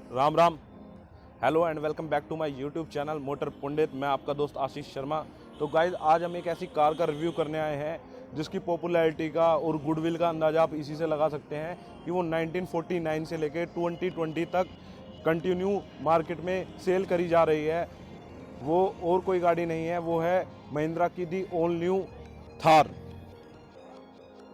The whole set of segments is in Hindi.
Ram Ram. Hello and welcome back to my YouTube channel motor Pandit. मैं आपका दोस्त आशीष शर्मा। तो गाइस, आज हम एक ऐसी कार का रिव्यू करने आए हैं जिसकी पॉपुलैरिटी का और गुडविल का अंदाज़ा आप इसी से लगा सकते हैं कि वो 1949 से लेकर 2020 तक कंटिन्यू मार्केट में सेल करी जा रही है। वो और कोई गाड़ी नहीं है, वो है महिंद्रा की दी ऑल न्यू थार,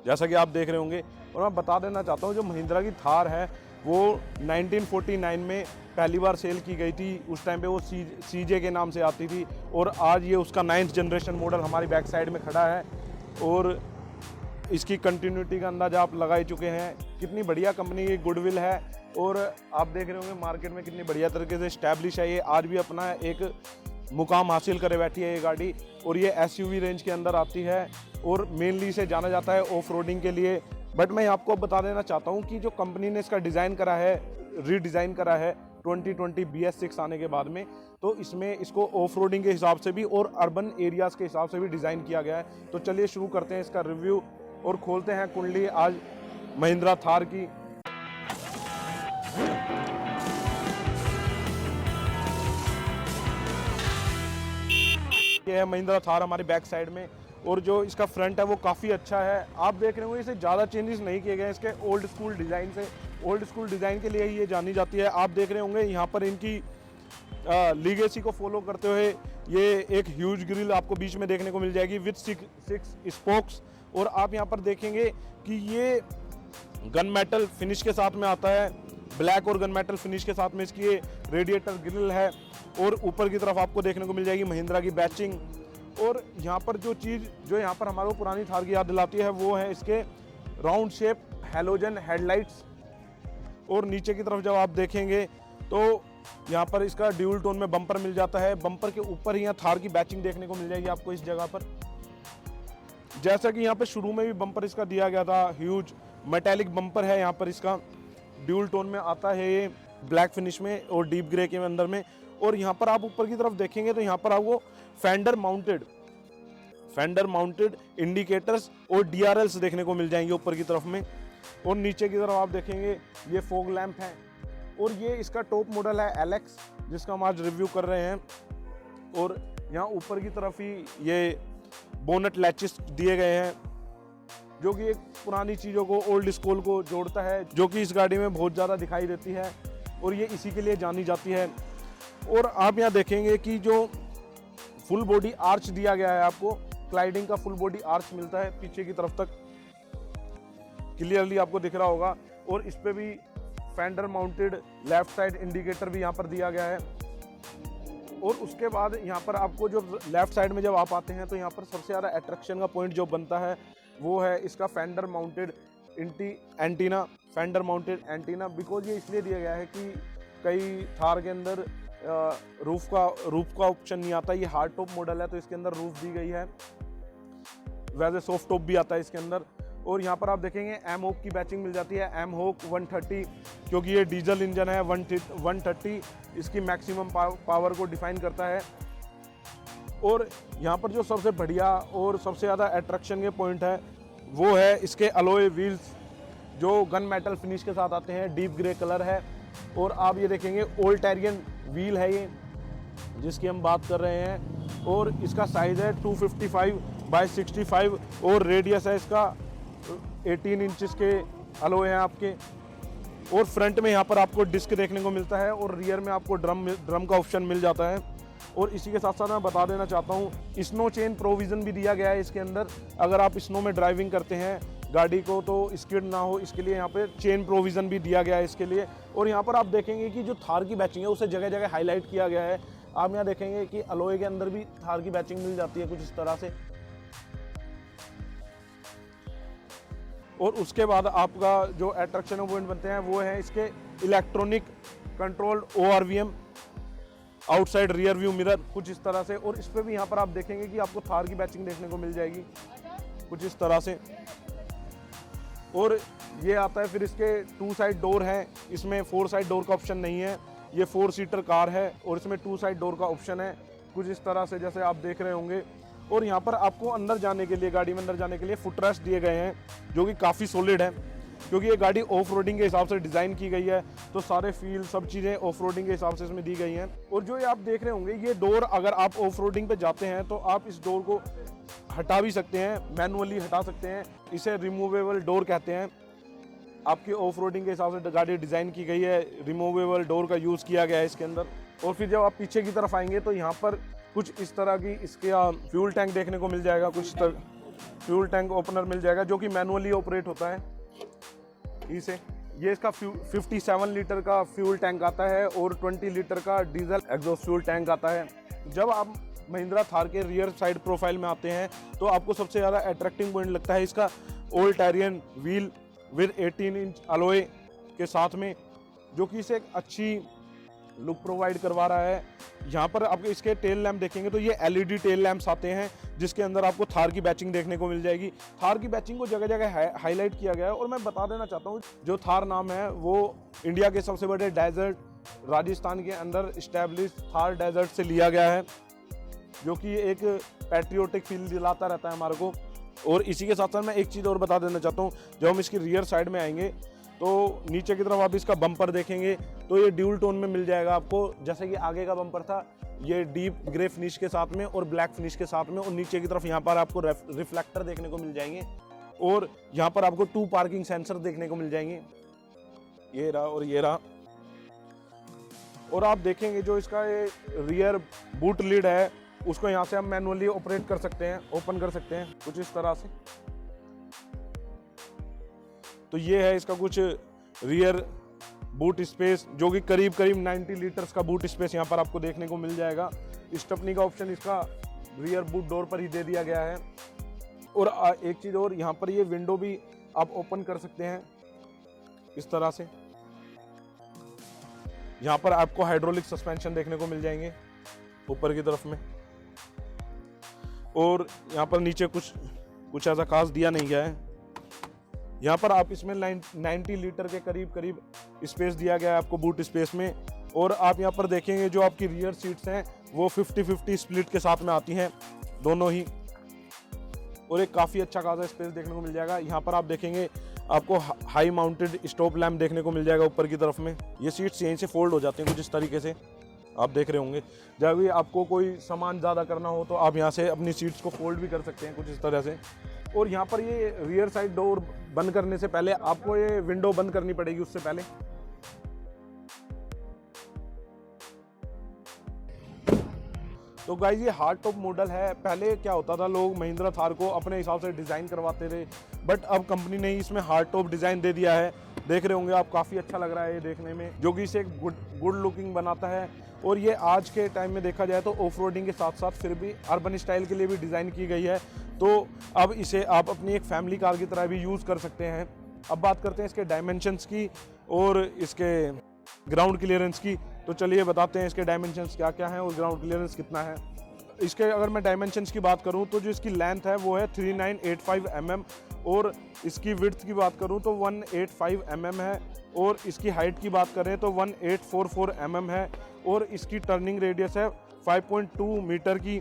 जैसा कि आप देख रहे होंगे। और मैं बता देना चाहता हूँ, जो महिंद्रा की थार है वो 1949 में पहली बार सेल की गई थी। उस टाइम पे वो सीजे के नाम से आती थी और आज ये उसका 9th जनरेशन मॉडल हमारी बैक साइड में खड़ा है। और इसकी कंटिन्यूटी का अंदाजा आप लगा ही चुके हैं, कितनी बढ़िया कंपनी की गुडविल है। और आप देख रहे होंगे मार्केट में कितनी बढ़िया तरीके से स्टैब्लिश है। ये आज भी अपना एक मुकाम हासिल करे बैठी है ये गाड़ी। और ये एसयूवी रेंज के अंदर आती है और मेनली इसे जाना जाता है ऑफ रोडिंग के लिए। बट मैं आपको बता देना चाहता हूँ कि जो कंपनी ने इसका डिज़ाइन करा है, रीडिज़ाइन करा है 2020 BS6 आने के बाद में, तो इसमें इसको ऑफ रोडिंग के हिसाब से भी और अर्बन एरियाज़ के हिसाब से भी डिज़ाइन किया गया है। तो चलिए शुरू करते हैं इसका रिव्यू और खोलते हैं कुंडली आज महिंद्रा थार की। ये है महिंद्रा थार हमारी बैक साइड में। और जो इसका फ्रंट है वो काफ़ी अच्छा है। आप देख रहे होंगे इसे ज़्यादा चेंजेस नहीं किए गए इसके ओल्ड स्कूल डिज़ाइन से। ओल्ड स्कूल डिज़ाइन के लिए ही ये जानी जाती है। आप देख रहे होंगे यहाँ पर इनकी लीगेसी को फॉलो करते हुए ये एक ह्यूज ग्रिल आपको बीच में देखने को मिल जाएगी विथ 6 स्पोक्स। और आप यहाँ पर देखेंगे कि ये गन मेटल फिनिश के साथ में आता है, ब्लैक और गन मेटल फिनिश के साथ में इसकी ये रेडिएटर ग्रिल है। और ऊपर की तरफ आपको देखने को मिल जाएगी महिंद्रा की बैचिंग। और यहाँ पर जो चीज़ जो यहाँ पर हमारे को पुरानी थार की याद दिलाती है वो है इसके राउंड शेप हैलोजन हेडलाइट्स। और नीचे की तरफ जब आप देखेंगे तो यहाँ पर इसका ड्यूल टोन में बम्पर मिल जाता है। बम्पर के ऊपर ही यहाँ थार की बैचिंग देखने को मिल जाएगी आपको इस जगह पर। जैसा कि यहाँ पे शुरू में भी बम्पर इसका दिया गया था, ह्यूज मेटेलिक बम्पर है। यहाँ पर इसका ड्यूल टोन में आता है ये ब्लैक फिनिश में और डीप ग्रे के अंदर में। और यहाँ पर आप ऊपर की तरफ देखेंगे तो यहाँ पर आपको फेंडर माउंटेड इंडिकेटर्स और DRLs देखने को मिल जाएंगे ऊपर की तरफ में। और नीचे की तरफ आप देखेंगे ये फॉग लैंप है। और ये इसका टॉप मॉडल है LX, जिसका हम आज रिव्यू कर रहे हैं। और यहाँ ऊपर की तरफ ही ये बोनट लैचेस दिए गए हैं, जो कि एक पुरानी चीज़ों को, ओल्ड स्कूल को जोड़ता है, जो कि इस गाड़ी में बहुत ज़्यादा दिखाई देती है और ये इसी के लिए जानी जाती है। और आप यहाँ देखेंगे कि जो फुल बॉडी आर्च दिया गया है, आपको क्लाइडिंग का फुल बॉडी आर्च मिलता है पीछे की तरफ तक, क्लियरली आपको दिख रहा होगा। और इस पे भी fender mounted left side indicator भी यहाँ पर दिया गया है। और उसके बाद यहाँ पर आपको जो लेफ्ट साइड में जब आप आते हैं तो यहाँ पर सबसे ज़्यादा अट्रैक्शन का पॉइंट जो बनता है वो है इसका fender mounted antenna. Fender mounted antenna because ये इसलिए दिया गया है कि कई थार के अंदर रूफ का ऑप्शन नहीं आता। ये हार्ड टॉप मॉडल है तो इसके अंदर रूफ दी गई है, वैसे सॉफ्ट टॉप भी आता है इसके अंदर। और यहाँ पर आप देखेंगे एमहोक की बैचिंग मिल जाती है, एमहोक 130, क्योंकि ये डीजल इंजन है। 130 इसकी मैक्सिमम पावर को डिफाइन करता है। और यहाँ पर जो सबसे बढ़िया और सबसे ज़्यादा अट्रैक्शन के पॉइंट है वो है इसके अलॉय व्हील्स, जो गन मेटल फिनिश के साथ आते हैं, डीप ग्रे कलर है। और आप ये देखेंगे ओल्टेरियन व्हील है ये, जिसकी हम बात कर रहे हैं। और इसका साइज़ है 255/65 और रेडियस है इसका 18 इंचेस के अलॉय हैं आपके। और फ्रंट में यहाँ पर आपको डिस्क देखने को मिलता है और रियर में आपको ड्रम का ऑप्शन मिल जाता है। और इसी के साथ साथ मैं बता देना चाहता हूँ स्नो चेन प्रोविज़न भी दिया गया है इसके अंदर। अगर आप स्नो में ड्राइविंग करते हैं गाड़ी को तो स्किड ना हो, इसके लिए यहाँ पे चेन प्रोविज़न भी दिया गया है इसके लिए। और यहाँ पर आप देखेंगे कि जो थार की बैचिंग है उसे जगह जगह हाईलाइट किया गया है। आप यहाँ देखेंगे कि अलॉय के अंदर भी थार की बैचिंग मिल जाती है कुछ इस तरह से। और उसके बाद आपका जो अट्रैक्शन पॉइंट बनते हैं वो है इसके electronic controlled ORVM outside rear view mirror, कुछ इस तरह से। और इस पर भी यहाँ पर आप देखेंगे कि आपको थार की बैचिंग देखने को मिल जाएगी कुछ इस तरह से। और ये आता है फिर इसके 2 साइड डोर है, इसमें 4 साइड डोर का ऑप्शन नहीं है। ये 4 सीटर कार है और इसमें 2 साइड डोर का ऑप्शन है कुछ इस तरह से, जैसे आप देख रहे होंगे। और यहाँ पर आपको अंदर जाने के लिए, गाड़ी में अंदर जाने के लिए फुटरेस्ट दिए गए हैं, जो कि काफ़ी सॉलिड है। क्योंकि ये गाड़ी ऑफ रोडिंग के हिसाब से डिज़ाइन की गई है, तो सारे फील सब चीज़ें ऑफ रोडिंग के हिसाब से इसमें दी गई हैं। और जो ये आप देख रहे होंगे, ये डोर अगर आप ऑफ रोडिंग पे जाते हैं तो आप इस डोर को हटा भी सकते हैं, मैनुअली हटा सकते हैं। इसे रिमूवेबल डोर कहते हैं। आपकी ऑफ रोडिंग के हिसाब से गाड़ी डिज़ाइन की गई है, रिमूवेबल डोर का यूज़ किया गया है इसके अंदर। और फिर जब आप पीछे की तरफ आएंगे तो यहाँ पर कुछ इस तरह की इसके फ्यूल टैंक देखने को मिल जाएगा, कुछ फ्यूल टैंक ओपनर मिल जाएगा जो कि मैनुअली ऑपरेट होता है इसे। ये इसका 57 लीटर का फ्यूल टैंक आता है और 20 लीटर का डीजल एग्जॉस्ट फ्यूल टैंक आता है। जब आप महिंद्रा थार के रियर साइड प्रोफाइल में आते हैं तो आपको सबसे ज़्यादा अट्रैक्टिंग पॉइंट लगता है इसका old Tyrion wheel with 18 inch alloy के साथ में, जो कि इसे एक अच्छी लुक प्रोवाइड करवा रहा है। यहाँ पर आप इसके टेल लैंप देखेंगे तो ये LED टेल लैंप्स आते हैं, जिसके अंदर आपको थार की बैचिंग देखने को मिल जाएगी। थार की बैचिंग को जगह जगह हाईलाइट किया गया है। और मैं बता देना चाहता हूँ, जो थार नाम है वो इंडिया के सबसे बड़े डेजर्ट राजस्थान के अंदर इस्टेब्लिश थार डेजर्ट से लिया गया है, जो कि एक पैट्रियोटिक फील दिलाता रहता है हमारे को। और इसी के साथ साथ मैं एक चीज़ और बता देना चाहता हूँ, जब हम इसकी रियर साइड में आएंगे तो नीचे की तरफ आप इसका बम्पर देखेंगे तो ये ड्यूल टोन में मिल जाएगा आपको। जैसे कि आगे का बम्पर था, ये डीप ग्रे फिनिश के साथ में और ब्लैक फिनिश के साथ में, और नीचे की तरफ यहाँ पर आपको रिफ्लेक्टर देखने को मिल जाएंगे। और यहाँ पर आपको 2 पार्किंग सेंसर देखने को मिल जाएंगे, ये रहा और ये रहा। और आप देखेंगे जो इसका ये रियर बूट लीड है, उसको यहाँ से हम मैनुअली ऑपरेट कर सकते हैं, ओपन कर सकते हैं कुछ इस तरह से। तो ये है इसका कुछ रियर बूट स्पेस, जो कि करीब 90 लीटर्स का बूट स्पेस यहाँ पर आपको देखने को मिल जाएगा। स्टेपनी का ऑप्शन इसका रियर बूट डोर पर ही दे दिया गया है। और एक चीज़ और, यहाँ पर ये विंडो भी आप ओपन कर सकते हैं इस तरह से। यहाँ पर आपको हाइड्रोलिक सस्पेंशन देखने को मिल जाएंगे ऊपर की तरफ में। और यहाँ पर नीचे कुछ ऐसा खास दिया नहीं गया है। यहाँ पर आप इसमें 90 लीटर के करीब स्पेस दिया गया है आपको बूट स्पेस में। और आप यहाँ पर देखेंगे जो आपकी रियर सीट्स हैं वो 50-50 स्प्लिट के साथ में आती हैं दोनों ही। और एक काफ़ी अच्छा खासा स्पेस देखने को मिल जाएगा। यहाँ पर आप देखेंगे आपको हाई माउंटेड स्टॉप लैम्प देखने को मिल जाएगा ऊपर की तरफ में। ये सीट्स यहीं से फोल्ड हो जाती हैं कुछ इस तरीके से, आप देख रहे होंगे। जब भी आपको कोई सामान ज़्यादा करना हो तो आप यहाँ से अपनी सीट्स को फोल्ड भी कर सकते हैं कुछ इस तरह से। और यहाँ पर ये रियर साइड डोर बंद करने से पहले आपको ये विंडो बंद करनी पड़ेगी उससे पहले। तो गाइस ये हार्ड टॉप मॉडल है। पहले क्या होता था, लोग महिंद्रा थार को अपने हिसाब से डिज़ाइन करवाते थे, बट अब कंपनी ने इसमें हार्ड टॉप डिज़ाइन दे दिया है। देख रहे होंगे आप, काफ़ी अच्छा लग रहा है ये देखने में, जो कि इसे एक गुड लुकिंग बनाता है। और ये आज के टाइम में देखा जाए तो ऑफ रोडिंग के साथ साथ फिर भी अर्बन स्टाइल के लिए भी डिज़ाइन की गई है। तो अब इसे आप अपनी एक फैमिली कार की तरह भी यूज़ कर सकते हैं। अब बात करते हैं इसके डायमेंशंस की और इसके ग्राउंड क्लियरेंस की। तो चलिए बताते हैं इसके डायमेंशंस क्या क्या हैं और ग्राउंड क्लियरेंस कितना है। इसके अगर मैं डायमेंशंस की बात करूं तो जो इसकी लेंथ है वो है 3985 mm, और इसकी विड्थ की बात करूं तो 185 mm है, और इसकी हाइट की बात करें तो 1844 mm है, और इसकी टर्निंग रेडियस है 5.2 मीटर की।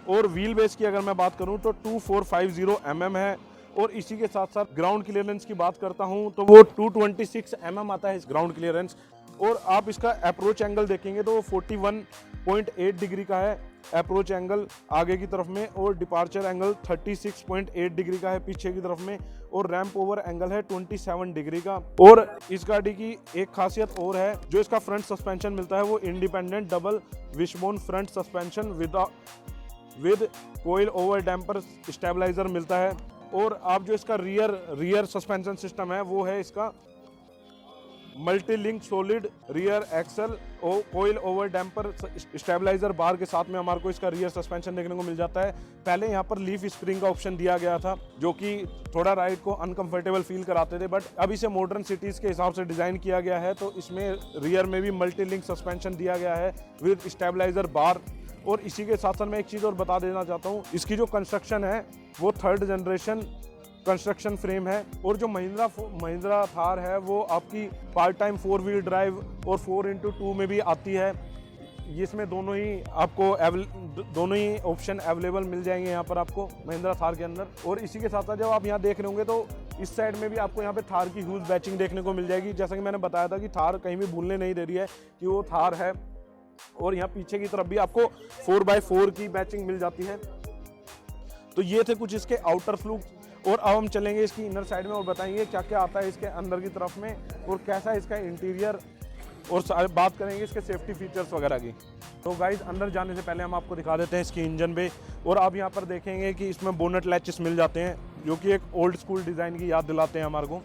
और व्हील बेस की अगर मैं बात करूं तो 2450 mm है। और इसी के साथ साथ ग्राउंड क्लियरेंस की बात करता हूं तो वो 226 mm आता है इस ग्राउंड क्लियरेंस। और आप इसका अप्रोच एंगल देखेंगे तो वो 41.8 डिग्री का है अप्रोच एंगल आगे की तरफ में, और डिपार्चर एंगल 36.8 डिग्री का है पीछे की तरफ में, और रैंप ओवर एंगल है 27 डिग्री का। और इस गाड़ी की एक खासियत और है, जो इसका फ्रंट सस्पेंशन मिलता है वो independent double wishbone front suspension with coil over damper stabiliser मिलता है। और आप जो इसका रियर सस्पेंशन सिस्टम है वो है इसका multi link solid rear axle coil over damper stabiliser bar के साथ में हमारे को इसका रियर सस्पेंशन देखने को मिल जाता है। पहले यहाँ पर लीफ स्प्रिंग का ऑप्शन दिया गया था, जो कि थोड़ा राइड को अनकंफर्टेबल फील कराते थे, बट अब इसे मॉडर्न सिटीज़ के हिसाब से डिज़ाइन किया गया है। तो इसमें रियर में भी मल्टी लिंक सस्पेंशन दिया गया है विद स्टेबलाइजर बार। और इसी के साथ साथ मैं एक चीज़ और बता देना चाहता हूँ, इसकी जो कंस्ट्रक्शन है वो 3rd जनरेशन कंस्ट्रक्शन फ्रेम है। और जो महिंद्रा थार है वो आपकी पार्ट टाइम 4 व्हील ड्राइव और 4x2 में भी आती है। इसमें दोनों ही ऑप्शन अवेलेबल मिल जाएंगे यहाँ पर आपको महिंद्रा थार के अंदर। और इसी के साथ साथ जब आप यहाँ देख रहे होंगे तो इस साइड में भी आपको यहाँ पे थार की ह्यूज बैचिंग देखने को मिल जाएगी। जैसा कि मैंने बताया था कि थार कहीं भी भूलने नहीं दे रही है कि वो थार है। और यहाँ पीछे की तरफ भी आपको 4x4 की बैचिंग मिल जाती है। तो ये थे कुछ इसके आउटर लुक, और अब हम चलेंगे इसकी इनर साइड में और बताएंगे क्या क्या आता है इसके अंदर की तरफ में और कैसा है इसका इंटीरियर, और बात करेंगे इसके सेफ्टी फीचर्स वगैरह की। तो गाइज अंदर जाने से पहले हम आपको दिखा देते हैं इसकी इंजन बे, और आप यहाँ पर देखेंगे कि इसमें बोनट लैचेस मिल जाते हैं जो कि एक ओल्ड स्कूल डिज़ाइन की याद दिलाते हैं हमारे को।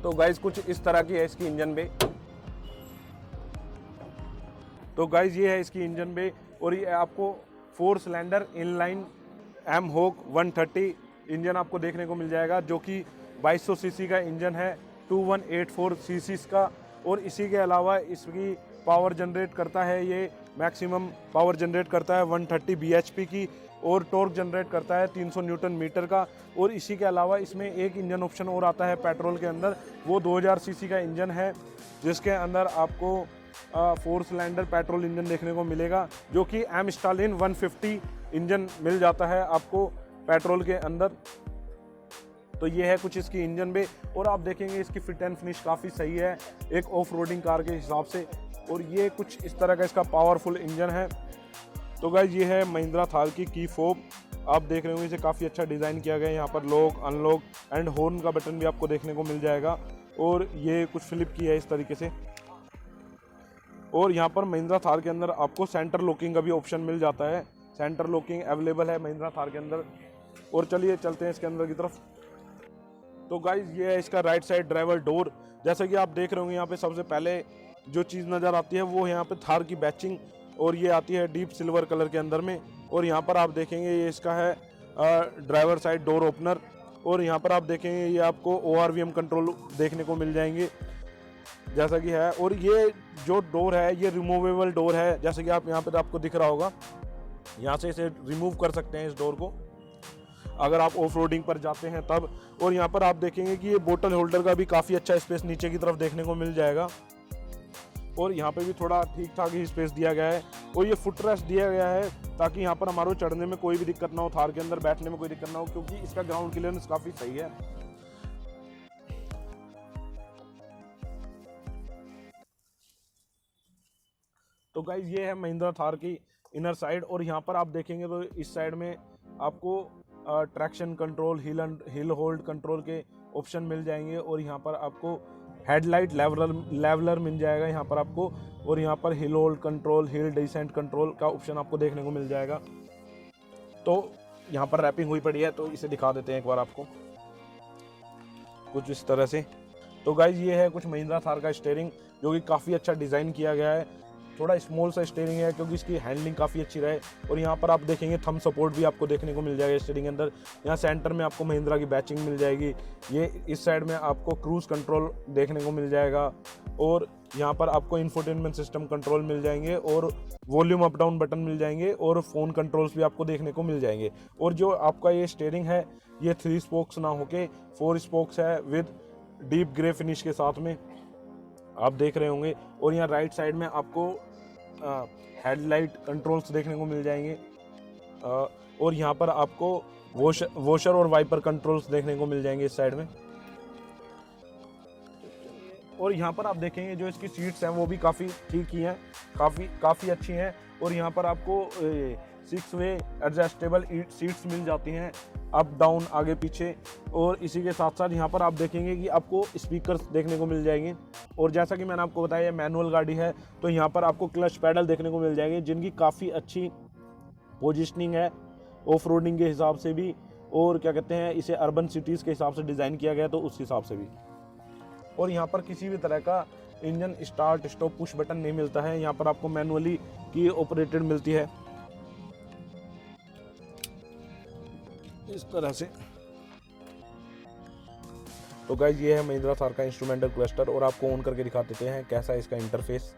तो गाइज कुछ इस तरह की है इसकी इंजन बे। तो गाइज ये है इसकी इंजन बे, और ये आपको 4 सिलेंडर इनलाइन एम होक 130 इंजन आपको देखने को मिल जाएगा, जो कि 2200 सीसी का इंजन है, 2184 सीसी का। और इसी के अलावा इसकी पावर जनरेट करता है, ये मैक्सिमम पावर जनरेट करता है 130 bhp की, और टॉर्क जनरेट करता है 300 न्यूटन मीटर का। और इसी के अलावा इसमें एक इंजन ऑप्शन और आता है पेट्रोल के अंदर, वो 2000 सीसी का इंजन है, जिसके अंदर आपको 4 सिलेंडर पेट्रोल इंजन देखने को मिलेगा, जो कि एम स्टालिन 150 इंजन मिल जाता है आपको पेट्रोल के अंदर। तो ये है कुछ इसकी इंजन बे, और आप देखेंगे इसकी फिट एंड फिनिश काफ़ी सही है एक ऑफ रोडिंग कार के हिसाब से। और ये कुछ इस तरह का इसका पावरफुल इंजन है। तो गाइस ये है महिंद्रा थार की की फोब, आप देख रहे होंगे इसे काफ़ी अच्छा डिज़ाइन किया गया है। यहाँ पर लॉक अनलॉक एंड हॉर्न का बटन भी आपको देखने को मिल जाएगा, और ये कुछ फ्लिप की है इस तरीके से। और यहाँ पर महिंद्रा थार के अंदर आपको सेंटर लॉकिंग का भी ऑप्शन मिल जाता है, सेंटर लॉकिंग अवेलेबल है महिंद्रा थार के अंदर। और चलिए चलते हैं इसके अंदर की तरफ। तो गाइज ये है इसका राइट साइड ड्राइवर डोर। जैसा कि आप देख रहे होंगे यहाँ पे सबसे पहले जो चीज़ नज़र आती है वो यहाँ पे थार की बैचिंग, और ये आती है डीप सिल्वर कलर के अंदर में। और यहाँ पर आप देखेंगे ये इसका है ड्राइवर साइड डोर ओपनर, और यहाँ पर आप देखेंगे ये आपको ORVM कंट्रोल देखने को मिल जाएंगे जैसा कि है। और ये जो डोर है ये रिमूवेबल डोर है, जैसे कि आप यहाँ पर आपको दिख रहा होगा, यहाँ से इसे रिमूव कर सकते हैं इस डोर को अगर आप ऑफ रोडिंग पर जाते हैं तब। और यहाँ पर आप देखेंगे कि ये बोतल होल्डर का भी काफ़ी अच्छा स्पेस नीचे की तरफ देखने को मिल जाएगा, और यहाँ पे भी थोड़ा ठीक ठाक ही स्पेस दिया गया है। और ये फुट रेस्ट दिया गया है ताकि यहाँ पर हमारे चढ़ने में कोई भी दिक्कत ना हो, थार के अंदर बैठने में कोई दिक्कत ना हो, क्योंकि इसका ग्राउंड क्लियरेंस काफ़ी सही है। तो गाइज ये है महिंद्रा थार की इनर साइड, और यहाँ पर आप देखेंगे तो इस साइड में आपको traction control, hill hold control के ऑप्शन मिल जाएंगे, और यहाँ पर आपको हेडलाइट लेवलर मिल जाएगा यहाँ पर आपको, और यहाँ पर hill hold control, hill descent control का ऑप्शन आपको देखने को मिल जाएगा। तो यहाँ पर रैपिंग हुई पड़ी है, तो इसे दिखा देते हैं एक बार आपको कुछ इस तरह से। तो गाइज ये है कुछ महिंद्रा थार का स्टीयरिंग, जो कि काफ़ी अच्छा डिज़ाइन किया गया है। थोड़ा स्मॉल सा स्टीयरिंग है क्योंकि इसकी हैंडलिंग काफ़ी अच्छी रहे। और यहाँ पर आप देखेंगे थंब सपोर्ट भी आपको देखने को मिल जाएगा स्टीयरिंग के अंदर। यहाँ सेंटर में आपको महिंद्रा की बैचिंग मिल जाएगी। ये इस साइड में आपको क्रूज कंट्रोल देखने को मिल जाएगा, और यहाँ पर आपको इंफोटेनमेंट सिस्टम कंट्रोल मिल जाएंगे, और वॉल्यूम अप डाउन बटन मिल जाएंगे, और फ़ोन कंट्रोल्स भी आपको देखने को मिल जाएंगे। और जो आपका ये स्टीयरिंग है ये 3 स्पोक्स ना होके 4 स्पोक्स है विद डीप ग्रे फिनिश के साथ में आप देख रहे होंगे। और यहाँ राइट साइड में आपको हेडलाइट कंट्रोल्स देखने को मिल जाएंगे, और यहाँ पर आपको वॉशर और वाइपर कंट्रोल्स देखने को मिल जाएंगे इस साइड में। और यहाँ पर आप देखेंगे जो इसकी सीट्स हैं वो भी काफ़ी ठीक ही हैं, काफ़ी अच्छी हैं। और यहाँ पर आपको 6 वे एडजस्टेबल सीट्स मिल जाती हैं, अप डाउन आगे पीछे। और इसी के साथ साथ यहाँ पर आप देखेंगे कि आपको स्पीकर्स देखने को मिल जाएंगे। और जैसा कि मैंने आपको बताया मैनुअल गाड़ी है, तो यहाँ पर आपको क्लच पैडल देखने को मिल जाएंगे, जिनकी काफ़ी अच्छी पोजिशनिंग है ऑफ रोडिंग के हिसाब से भी, और क्या कहते हैं इसे अर्बन सिटीज़ के हिसाब से डिज़ाइन किया गया तो उस हिसाब से भी। और यहाँ पर किसी भी तरह का engine start stop push button नहीं मिलता है, यहाँ पर आपको मैनुअली की ऑपरेटेड मिलती है इस तरह से। तो गाइज ये है महिंद्रा थार का इंस्ट्रूमेंटल क्लस्टर, और आपको ऑन करके दिखा देते हैं कैसा है इसका इंटरफेस।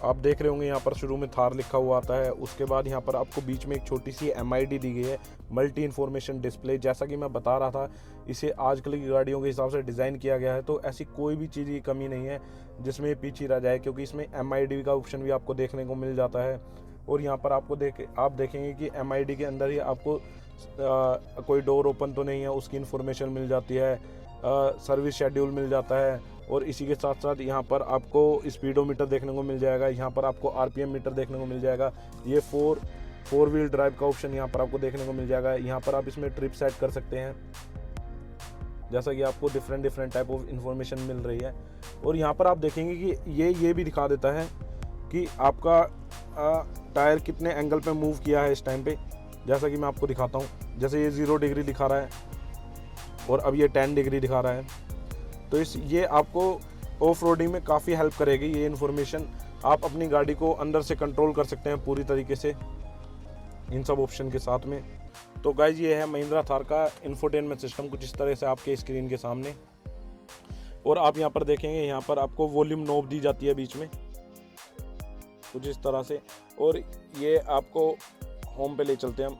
आप देख रहे होंगे यहाँ पर शुरू में थार लिखा हुआ आता है, उसके बाद यहाँ पर आपको बीच में एक छोटी सी MID दी गई है, मल्टी इन्फॉर्मेशन डिस्प्ले। जैसा कि मैं बता रहा था, इसे आजकल की गाड़ियों के हिसाब से डिज़ाइन किया गया है, तो ऐसी कोई भी चीज़ की कमी नहीं है जिसमें ये पीछे रह जाए, क्योंकि इसमें MID का ऑप्शन भी आपको देखने को मिल जाता है। और यहाँ पर आप देखेंगे कि MID के अंदर ही आपको कोई डोर ओपन तो नहीं है उसकी इन्फॉर्मेशन मिल जाती है, सर्विस शेड्यूल मिल जाता है, और इसी के साथ साथ यहाँ पर आपको स्पीडोमीटर देखने को मिल जाएगा, यहाँ पर आपको RPM मीटर देखने को मिल जाएगा। ये फोर व्हील ड्राइव का ऑप्शन यहाँ पर आपको देखने को मिल जाएगा। यहाँ पर आप इसमें ट्रिप सेट कर सकते हैं, जैसा कि आपको डिफरेंट टाइप ऑफ इंफॉर्मेशन मिल रही है। और यहाँ पर आप देखेंगे कि ये भी दिखा देता है कि आपका टायर कितने एंगल पे मूव किया है इस टाइम पे। जैसा कि मैं आपको दिखाता हूँ, जैसे ये 0 डिग्री दिखा रहा है और अब ये 10 डिग्री दिखा रहा है, तो ये आपको ऑफ रोडिंग में काफ़ी हेल्प करेगी। ये इन्फॉर्मेशन आप अपनी गाड़ी को अंदर से कंट्रोल कर सकते हैं पूरी तरीके से इन सब ऑप्शन के साथ में। तो गाइज ये है महिंद्रा थार का इंफोटेनमेंट सिस्टम कुछ इस तरह से आपके स्क्रीन के सामने। और आप यहाँ पर देखेंगे, यहाँ पर आपको वॉल्यूम नॉब दी जाती है बीच में कुछ इस तरह से। और ये आपको होम पे ले चलते हैं हम,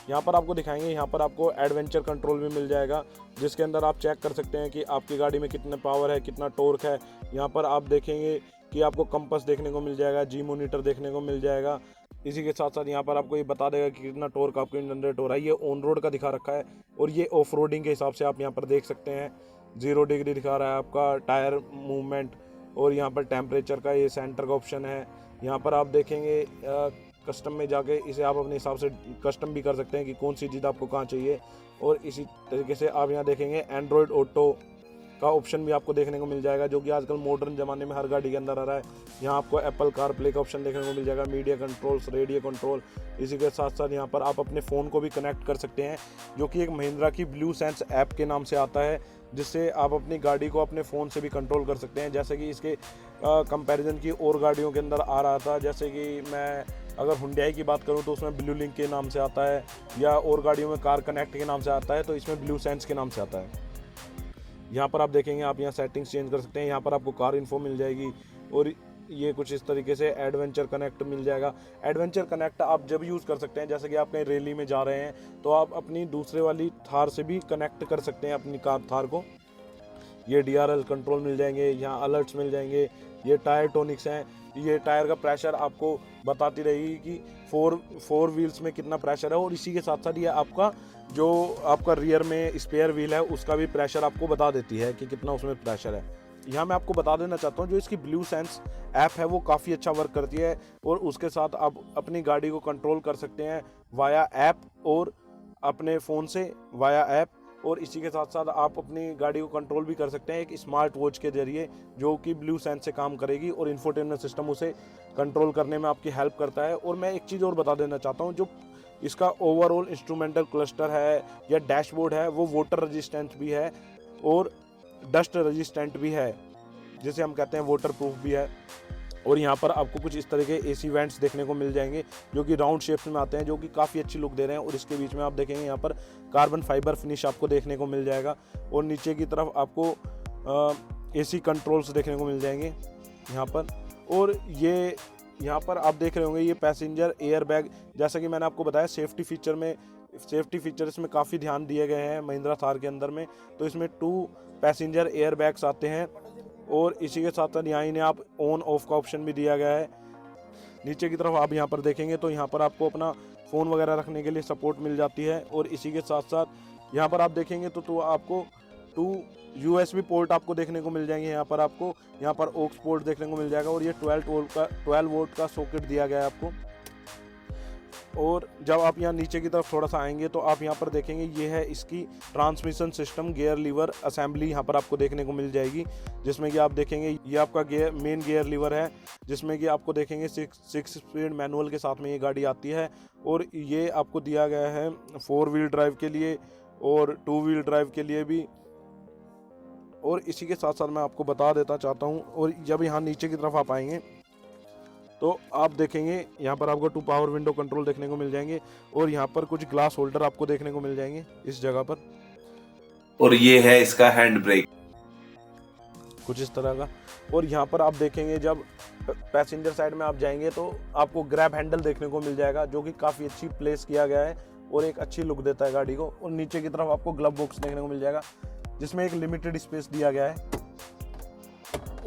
यहाँ पर आपको दिखाएंगे, यहाँ पर आपको एडवेंचर कंट्रोल भी मिल जाएगा, जिसके अंदर आप चेक कर सकते हैं कि आपकी गाड़ी में कितने पावर है, कितना टॉर्क है। यहाँ पर आप देखेंगे कि आपको कंपास देखने को मिल जाएगा, G मॉनिटर देखने को मिल जाएगा। इसी के साथ साथ यहाँ पर आपको ये बता देगा कि कितना टॉर्क आपको जनरेट हो रहा है। ये ऑन रोड का दिखा रखा है, और ये ऑफ रोडिंग के हिसाब से आप यहाँ पर देख सकते हैं। 0 डिग्री दिखा रहा है आपका टायर मूवमेंट, और यहाँ पर टेम्परेचर का ये सेंटर का ऑप्शन है। यहाँ पर आप देखेंगे कस्टम में जाके इसे आप अपने हिसाब से कस्टम भी कर सकते हैं कि कौन सी चीज़ आपको कहाँ चाहिए। और इसी तरीके से आप यहाँ देखेंगे एंड्रॉयड ऑटो का ऑप्शन भी आपको देखने को मिल जाएगा, जो कि आजकल मॉडर्न ज़माने में हर गाड़ी के अंदर आ रहा है। यहाँ आपको एप्पल कार प्ले का ऑप्शन देखने को मिल जाएगा, मीडिया कंट्रोल्स, रेडियो कंट्रोल। इसी के साथ साथ यहाँ पर आप अपने फ़ोन को भी कनेक्ट कर सकते हैं, जो कि एक महिंद्रा की ब्लू सेंस ऐप के नाम से आता है, जिससे आप अपनी गाड़ी को अपने फ़ोन से भी कंट्रोल कर सकते हैं। जैसे कि इसके कंपैरिजन की और गाड़ियों के अंदर आ रहा था, जैसे कि मैं अगर हुंडई की बात करूं तो उसमें ब्लू लिंक के नाम से आता है, या और गाड़ियों में कार कनेक्ट के नाम से आता है, तो इसमें ब्लू सेंस के नाम से आता है। यहाँ पर आप देखेंगे, आप यहाँ सेटिंग्स चेंज कर सकते हैं। यहाँ पर आपको कार इन्फो मिल जाएगी, और ये कुछ इस तरीके से एडवेंचर कनेक्ट मिल जाएगा। एडवेंचर कनेक्ट आप जब यूज़ कर सकते हैं, जैसे कि आप कहीं रैली में जा रहे हैं, तो आप अपनी दूसरे वाली थार से भी कनेक्ट कर सकते हैं अपनी कार थार को। ये DRL कंट्रोल मिल जाएंगे, यहाँ अलर्ट्स मिल जाएंगे, ये टायर टॉनिक्स हैं, ये टायर का प्रेशर आपको बताती रहेगी कि फोर व्हील्स में कितना प्रेशर है। और इसी के साथ साथ ये आपका रियर में स्पेयर व्हील है उसका भी प्रेशर आपको बता देती है कि कितना उसमें प्रेशर है। यहाँ मैं आपको बता देना चाहता हूँ, जो इसकी ब्लू सेंस ऐप है वो काफ़ी अच्छा वर्क करती है, और उसके साथ आप अपनी गाड़ी को कंट्रोल कर सकते हैं वाया ऐप, और अपने फ़ोन से वाया ऐप। और इसी के साथ साथ आप अपनी गाड़ी को कंट्रोल भी कर सकते हैं एक स्मार्ट वॉच के जरिए, जो कि ब्लू सेंस से काम करेगी, और इंफोटेनमेंट सिस्टम उसे कंट्रोल करने में आपकी हेल्प करता है। और मैं एक चीज़ और बता देना चाहता हूँ, जो इसका ओवरऑल इंस्ट्रूमेंटल क्लस्टर है या डैशबोर्ड है, वो वाटर रेजिस्टेंट भी है और डस्ट रेजिस्टेंट भी है, जिसे हम कहते हैं वाटर प्रूफ भी है। और यहाँ पर आपको कुछ इस तरह के AC वेंट्स देखने को मिल जाएंगे, जो कि राउंड शेप्स में आते हैं, जो कि काफ़ी अच्छी लुक दे रहे हैं। और इसके बीच में आप देखेंगे यहाँ पर कार्बन फाइबर फिनिश आपको देखने को मिल जाएगा, और नीचे की तरफ आपको AC कंट्रोल्स देखने को मिल जाएंगे यहाँ पर। और ये यहाँ पर आप देख रहे होंगे, ये पैसेंजर एयर बैग, जैसा कि मैंने आपको बताया सेफ्टी फीचर्स में काफ़ी ध्यान दिए गए हैं महिंद्रा थार के अंदर में। तो इसमें 2 पैसेंजर एयर बैग्स आते हैं, और इसी के साथ साथ यहाँ इन्हें आप ऑन ऑफ का ऑप्शन भी दिया गया है। नीचे की तरफ आप यहाँ पर देखेंगे तो यहाँ पर आपको अपना फ़ोन वगैरह रखने के लिए सपोर्ट मिल जाती है। और इसी के साथ साथ यहाँ पर आप देखेंगे तो आपको 2 USB पोर्ट आपको देखने को मिल जाएंगे। यहाँ पर ऑक्स पोर्ट देखने को मिल जाएगा, और ये 12 वोल्ट का सॉकेट दिया गया है आपको। और जब आप यहाँ नीचे की तरफ थोड़ा सा आएंगे तो आप यहाँ पर देखेंगे, ये है इसकी transmission system gear lever assembly यहाँ पर आपको देखने को मिल जाएगी, जिसमें कि आप देखेंगे ये आपका मेन गियर लीवर है, जिसमें कि आपको देखेंगे 6 स्पीड मैनुअल के साथ में ये गाड़ी आती है। और ये आपको दिया गया है 4 व्हील ड्राइव के लिए और 2 व्हील ड्राइव के लिए भी। और इसी के साथ साथ मैं आपको बता देता चाहता हूँ, और जब यहाँ नीचे की तरफ आप आएंगे तो आप देखेंगे यहाँ पर आपको 2 पावर विंडो कंट्रोल देखने को मिल जाएंगे, और यहाँ पर कुछ ग्लास होल्डर आपको देखने को मिल जाएंगे इस जगह पर। और ये है इसका हैंड ब्रेक कुछ इस तरह का। और यहाँ पर आप देखेंगे जब पैसेंजर साइड में आप जाएंगे तो आपको ग्रैब हैंडल देखने को मिल जाएगा, जो कि काफ़ी अच्छी प्लेस किया गया है और एक अच्छी लुक देता है गाड़ी को। और नीचे की तरफ आपको ग्लव बॉक्स देखने को मिल जाएगा, जिसमें एक लिमिटेड स्पेस दिया गया है।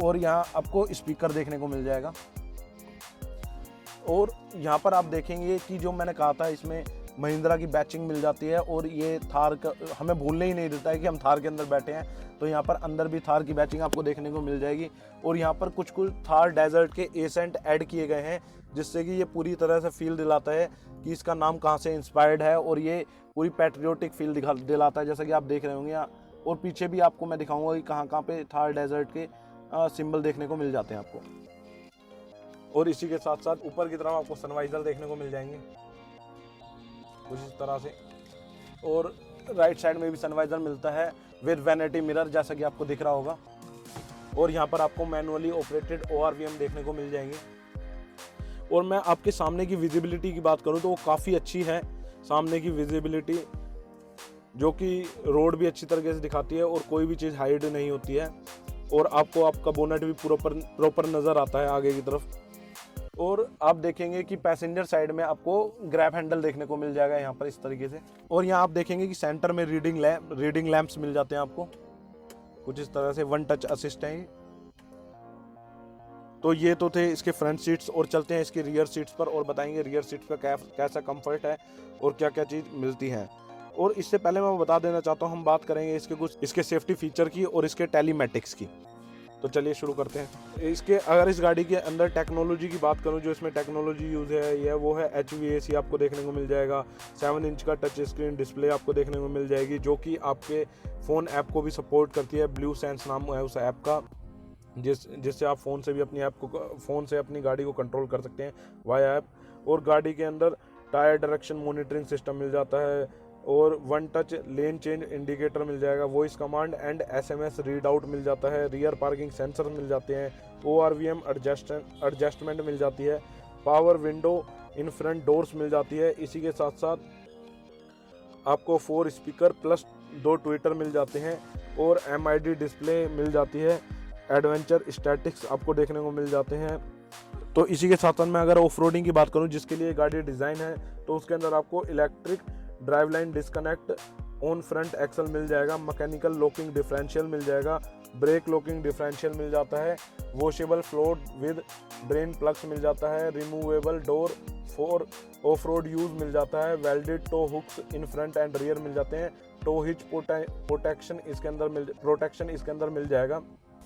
और यहाँ आपको स्पीकर देखने को मिल जाएगा। और यहाँ पर आप देखेंगे कि जो मैंने कहा था, इसमें महिंद्रा की बैचिंग मिल जाती है। और ये थार का हमें भूलने ही नहीं देता है कि हम थार के अंदर बैठे हैं। तो यहाँ पर अंदर भी थार की बैचिंग आपको देखने को मिल जाएगी। और यहाँ पर कुछ थार डेजर्ट के एसेंट ऐड किए गए हैं, जिससे कि ये पूरी तरह से फील दिलाता है कि इसका नाम कहाँ से इंस्पायर्ड है। और ये पूरी पैट्रियोटिक फील दिलाता है, जैसा कि आप देख रहे होंगे। और पीछे भी आपको मैं दिखाऊंगा कि कहाँ कहाँ पे थार डेजर्ट के सिंबल देखने को मिल जाते हैं आपको। और इसी के साथ साथ ऊपर की तरफ आपको सनवाइजर देखने को मिल जाएंगे कुछ इस तरह से। और राइट साइड में भी सनवाइजर मिलता है विद वैनिटी मिरर, जैसा कि आपको दिख रहा होगा। और यहाँ पर आपको मैनुअली ऑपरेटेड ORVM देखने को मिल जाएंगे। और मैं आपके सामने की विजिबिलिटी की बात करूँ तो वो काफ़ी अच्छी है। सामने की विजिबिलिटी जो कि रोड भी अच्छी तरीके से दिखाती है और कोई भी चीज़ हाइड नहीं होती है। और आपको आपका बोनट भी प्रॉपर नज़र आता है आगे की तरफ। और आप देखेंगे कि पैसेंजर साइड में आपको ग्रैब हैंडल देखने को मिल जाएगा यहाँ पर इस तरीके से। और यहाँ आप देखेंगे कि सेंटर में रीडिंग लैंप्स मिल जाते हैं आपको कुछ इस तरह से। वन टच असिस्ट है। तो ये तो थे इसके फ्रंट सीट्स। और चलते हैं इसके रियर सीट्स पर और बताएंगे रियर सीट्स का कैसा कंफर्ट है और क्या क्या चीज़ मिलती है। और इससे पहले मैं बता देना चाहता हूँ, हम बात करेंगे इसके सेफ्टी फीचर की और इसके टेलीमेटिक्स की। तो चलिए शुरू करते हैं। अगर इस गाड़ी के अंदर टेक्नोलॉजी की बात करूं, जो इसमें टेक्नोलॉजी यूज़ है यह वो है HVAC आपको देखने को मिल जाएगा। 7 इंच का टच स्क्रीन डिस्प्ले आपको देखने को मिल जाएगी, जो कि आपके फ़ोन ऐप को भी सपोर्ट करती है। ब्लू सेंस नाम है उस ऐप का, जिससे आप फ़ोन से अपनी गाड़ी को कंट्रोल कर सकते हैं वाया ऐप। और गाड़ी के अंदर टायर डायरेक्शन मॉनिटरिंग सिस्टम मिल जाता है। और one touch lane change indicator मिल जाएगा। Voice command and SMS read out मिल जाता है। रियर पार्किंग सेंसर मिल जाते हैं। ORVM एडजस्टमेंट मिल जाती है। Power window in front doors मिल जाती है। इसी के साथ साथ आपको 4 स्पीकर प्लस 2 ट्विटर मिल जाते हैं। और MID डिस्प्ले मिल जाती है। एडवेंचर स्टैटिक्स आपको देखने को मिल जाते हैं। तो इसी के साथ साथ मैं अगर ऑफ रोडिंग की बात करूं, जिसके लिए गाड़ी डिज़ाइन है, तो उसके अंदर आपको electric drive line disconnect on front axle मिल जाएगा। मैकेनिकल लॉकिंग डिफरेंशियल मिल जाएगा। ब्रेक लॉकिंग डिफरेंशियल मिल जाता है। Washable floor with drain plugs मिल जाता है। Removable door for off road use मिल जाता है। Welded tow hooks in front and rear मिल जाते हैं। टो हिच प्रोटेक्शन इसके अंदर मिल जाएगा।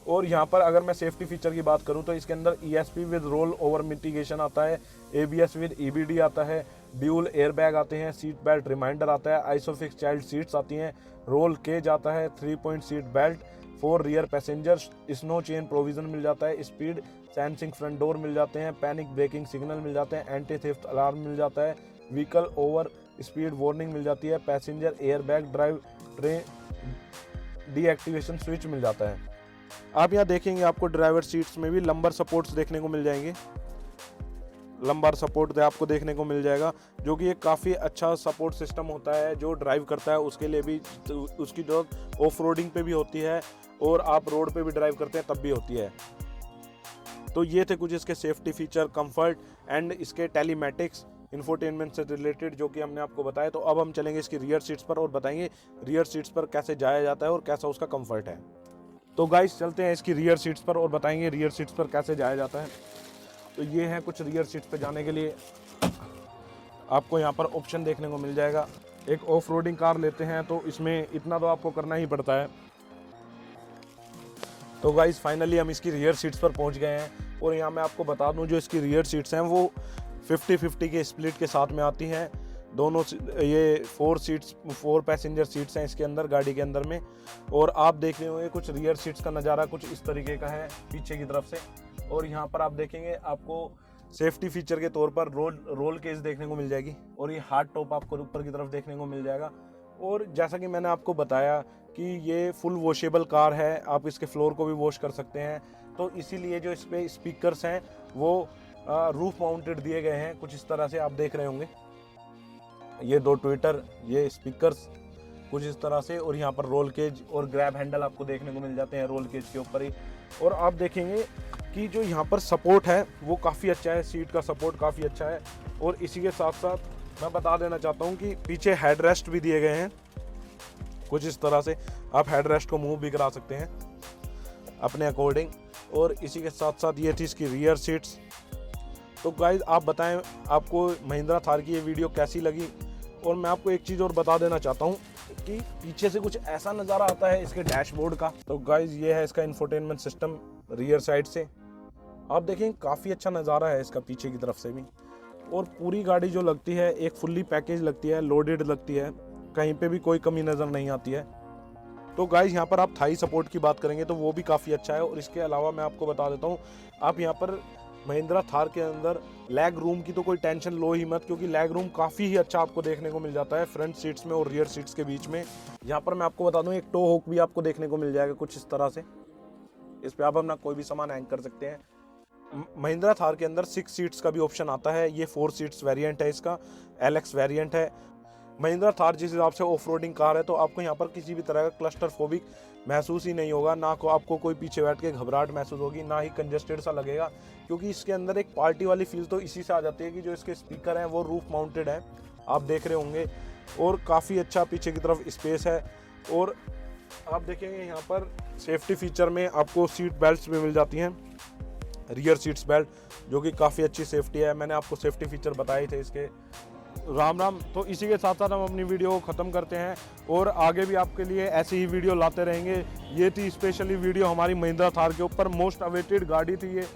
और यहाँ पर अगर मैं सेफ्टी फीचर की बात करूँ तो इसके अंदर ESP with roll over mitigation आता है। ABS विद EBD आता है। ड्यूल एयरबैग आते हैं। सीट बेल्ट रिमाइंडर आता है। आइसोफिक्स चाइल्ड सीट्स आती हैं। रोल केज आता है। 3 point seat belt for rear passengers. Snow chain provision मिल जाता है। स्पीड सेंसिंग फ्रंट डोर मिल जाते हैं। पैनिक ब्रेकिंग सिग्नल मिल जाते हैं। एंटी थेफ्ट अलार्म मिल जाता है। व्हीकल ओवर स्पीड वार्निंग मिल जाती है। Passenger airbag drive train deactivation switch मिल जाता है। आप यहाँ देखेंगे आपको ड्राइवर सीट्स में भी लंबर सपोर्ट्स देखने को मिल जाएंगे। लंबर सपोर्ट आपको देखने को मिल जाएगा, जो कि एक काफ़ी अच्छा सपोर्ट सिस्टम होता है। जो ड्राइव करता है उसके लिए भी उसकी जरूरत ऑफ रोडिंग पे भी होती है और आप रोड पे भी ड्राइव करते हैं तब भी होती है। तो ये थे कुछ इसके सेफ्टी फीचर, कंफर्ट एंड इसके टेलीमेटिक्स इंफोटेनमेंट से रिलेटेड, जो कि हमने आपको बताया। तो अब हम चलेंगे इसकी रियर सीट्स पर और बताएंगे रियर सीट्स पर कैसे जाया जाता है और कैसा उसका कंफर्ट है। तो गाइस चलते हैं इसकी रियर सीट्स पर और बताएंगे रियर सीट्स पर कैसे जाया जाता है। तो ये है कुछ रियर सीट्स पर जाने के लिए आपको यहाँ पर ऑप्शन देखने को मिल जाएगा। एक ऑफ रोडिंग कार लेते हैं तो इसमें इतना तो आपको करना ही पड़ता है। तो गाइस फाइनली हम इसकी रियर सीट्स पर पहुँच गए हैं और यहाँ मैं आपको बता दूँ जो इसकी रियर सीट्स हैं वो 50-50 के स्प्लिट के साथ में आती हैं। दोनों ये 4 पैसेंजर सीट्स हैं इसके अंदर, गाड़ी के अंदर में। और आप देख रहे होंगे कुछ रियर सीट्स का नज़ारा कुछ इस तरीके का है पीछे की तरफ से। और यहाँ पर आप देखेंगे आपको सेफ्टी फीचर के तौर पर रोल केस देखने को मिल जाएगी और ये हार्ड टॉप आपको ऊपर की तरफ देखने को मिल जाएगा। और जैसा कि मैंने आपको बताया कि ये फुल वॉशेबल कार है, आप इसके फ्लोर को भी वॉश कर सकते हैं। तो इसीलिए जो इस पर स्पीकर्स हैं वो रूफ माउंटेड दिए गए हैं कुछ इस तरह से, आप देख रहे होंगे। ये 2 ट्विटर, ये स्पीकर्स कुछ इस तरह से। और यहाँ पर रोल केज और ग्रैब हैंडल आपको देखने को मिल जाते हैं रोल केज के ऊपर ही। और आप देखेंगे कि जो यहाँ पर सपोर्ट है वो काफ़ी अच्छा है, सीट का सपोर्ट काफ़ी अच्छा है। और इसी के साथ साथ मैं बता देना चाहता हूँ कि पीछे हेड रेस्ट भी दिए गए हैं कुछ इस तरह से, आप हेड रेस्ट को मूव भी करा सकते हैं अपने अकॉर्डिंग। और इसी के साथ साथ ये थी इसकी रियर सीट्स। तो गाइस आप बताएं आपको महिंद्रा थार की ये वीडियो कैसी लगी। और मैं आपको एक चीज़ और बता देना चाहता हूँ कि पीछे से कुछ ऐसा नज़ारा आता है इसके डैशबोर्ड का। तो गाइस ये है इसका इंफोटेनमेंट सिस्टम रियर साइड से, आप देखें काफ़ी अच्छा नज़ारा है इसका पीछे की तरफ से भी। और पूरी गाड़ी जो लगती है एक फुल्ली पैकेज लगती है, लोडेड लगती है, कहीं पे भी कोई कमी नज़र नहीं आती है। तो गाइस यहाँ पर आप थाई सपोर्ट की बात करेंगे तो वो भी काफ़ी अच्छा है। और इसके अलावा मैं आपको बता देता हूँ, आप यहाँ पर महिंद्रा थार के अंदर लेग रूम की तो कोई टेंशन लो ही मत, क्योंकि लेग रूम काफ़ी ही अच्छा आपको देखने को मिल जाता है फ्रंट सीट्स में और रियर सीट्स के बीच में। यहाँ पर मैं आपको बता दूँ एक टो हुक भी आपको देखने को मिल जाएगा कुछ इस तरह से, इस पर आप अपना कोई भी सामान हैंग कर सकते हैं। महिंद्रा थार के अंदर 6 सीट्स का भी ऑप्शन आता है, ये 4 सीट्स वेरिएंट है, इसका एलएक्स वेरिएंट है। महिंद्रा थार जिस हिसाब से ऑफ रोडिंग कार है तो आपको यहाँ पर किसी भी तरह का क्लस्टर फोबिक महसूस ही नहीं होगा, ना को आपको कोई पीछे बैठ के घबराहट महसूस होगी, ना ही कंजेस्टेड सा लगेगा, क्योंकि इसके अंदर एक पार्टी वाली फील तो इसी से आ जाती है कि जो इसके स्पीकर हैं वो रूफ माउंटेड हैं, आप देख रहे होंगे। और काफ़ी अच्छा पीछे की तरफ स्पेस है। और आप देखेंगे यहाँ पर सेफ्टी फीचर में आपको सीट बेल्ट भी मिल जाती हैं, रियर सीट्स बेल्ट, जो कि काफ़ी अच्छी सेफ्टी है। मैंने आपको सेफ्टी फीचर बताए थे इसके। राम राम। तो इसी के साथ साथ हम अपनी वीडियो को ख़त्म करते हैं और आगे भी आपके लिए ऐसी ही वीडियो लाते रहेंगे। ये थी स्पेशली वीडियो हमारी महिंद्रा थार के ऊपर, मोस्ट अवेटेड गाड़ी थी ये,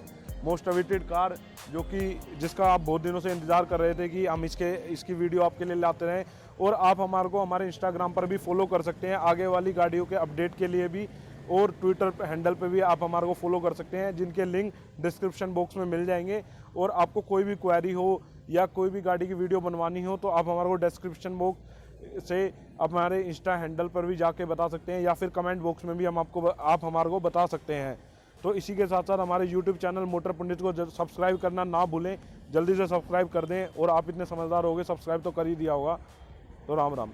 मोस्ट अवेटेड कार, जो कि जिसका आप बहुत दिनों से इंतज़ार कर रहे थे कि हम इसकी वीडियो आपके लिए लाते रहें। और आप हमारे इंस्टाग्राम पर भी फॉलो कर सकते हैं आगे वाली गाड़ियों के अपडेट के लिए भी, और ट्विटर हैंडल पे भी आप हमारे को फॉलो कर सकते हैं, जिनके लिंक डिस्क्रिप्शन बॉक्स में मिल जाएंगे। और आपको कोई भी क्वेरी हो या कोई भी गाड़ी की वीडियो बनवानी हो तो आप हमारे को डिस्क्रिप्शन बॉक्स से हमारे इंस्टा हैंडल पर भी जाके बता सकते हैं, या फिर कमेंट बॉक्स में भी आप हमारे को बता सकते हैं। तो इसी के साथ साथ हमारे यूट्यूब चैनल मोटर पंडित को सब्सक्राइब करना ना भूलें, जल्दी से सब्सक्राइब कर दें। और आप इतने समझदार हो गए, सब्सक्राइब तो कर ही दिया होगा। तो राम राम।